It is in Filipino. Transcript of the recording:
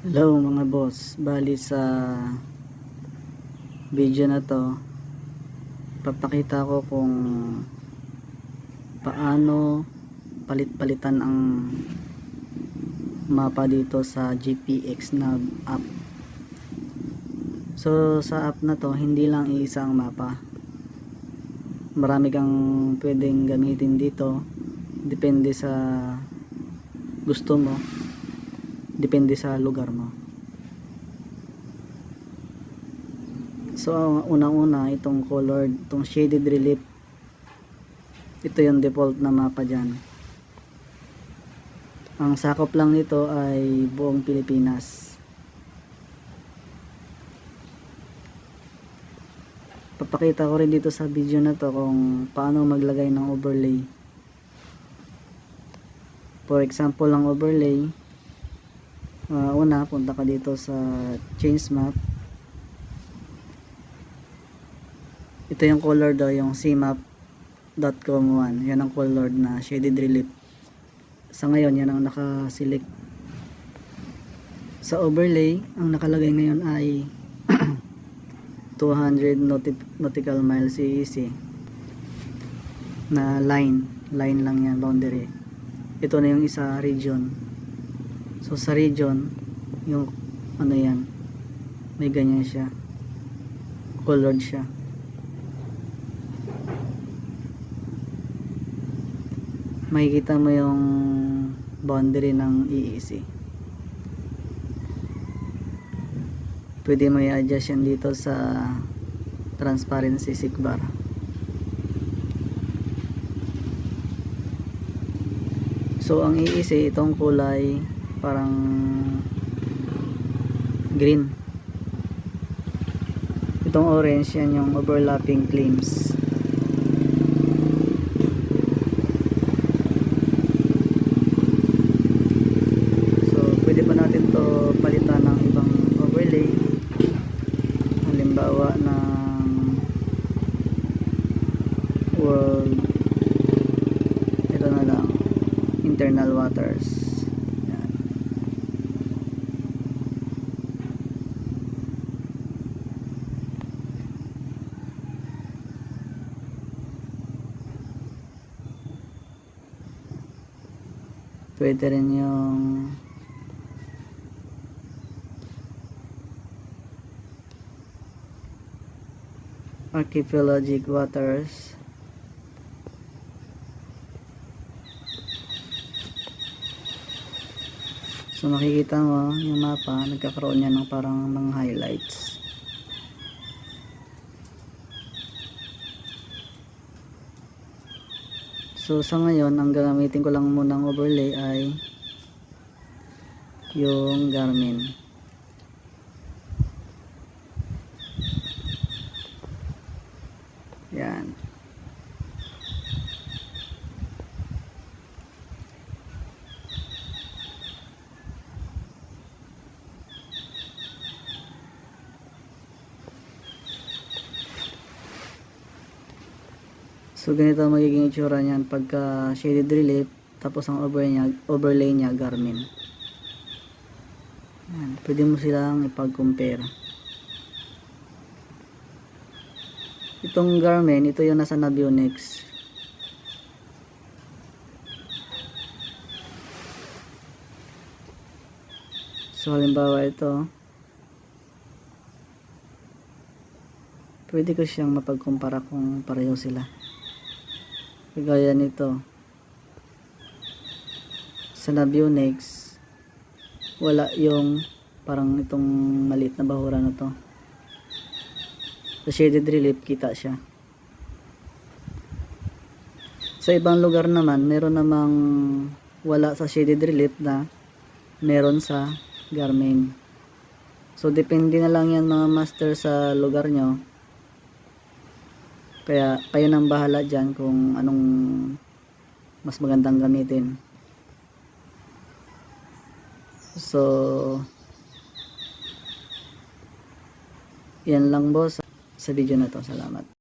Hello mga boss, bali sa video na to papakita ko kung paano palit-palitan ang mapa dito sa GPX Nav app. So sa app na to hindi lang iisa ang mapa, marami kang pwedeng gamitin dito, depende sa gusto mo, depende sa lugar mo. So unang-una itong colored, itong shaded relief, ito yung default na mapa dyan. Ang sakop lang nito ay buong Pilipinas. Papakita ko rin dito sa video na to kung paano maglagay ng overlay. For example ng overlay, una punta ka dito sa change map. Ito yung color daw, yung cmap.com1. Yan ang colored na shaded relief. Sa ngayon, yan ang naka-select. Sa overlay, ang nakalagay ngayon ay 200 nautical miles CEC na line lang yan, boundary. Ito na yung isa, region. So sa region, yung ano yan, may ganyan siya, colored siya. Makikita mo yung boundary ng EEC. Pwede mo i-adjust yan dito sa transparency seekbar. So ang EEC, itong kulay parang green, itong orange, yan yung overlapping claims. Pwede pa natin to palitan ng ibang overlay, halimbawa ng world, ito na lang, internal waters. Yan. Pwede rin yung archipelagic waters. So makikita mo yung mapa, nagkakaroon yan ng parang mga highlights. So sa ngayon, ang gagamitin ko lang munang overlay ay yung Garmin. Yan. So ganito magiging itsura niyan pagka shaded relief, tapos ang overlay niya Garmin. Yan. Pwede mo silang ipag-compare. Itong Garmin, ito yung nasa Navionics. So halimbawa ito, pwede ko siyang mapagkumpara kung pareho sila. Kagaya nito, sa Navionics, wala yung parang itong maliit na bahura na to. Sa shaded relief, kita siya. Sa ibang lugar naman, meron namang wala sa shaded relief na meron sa Garmin. So depende na lang yan mga master sa lugar nyo. Kaya kayo nang bahala dyan kung anong mas magandang gamitin. So yan lang boss sa video na to. Salamat.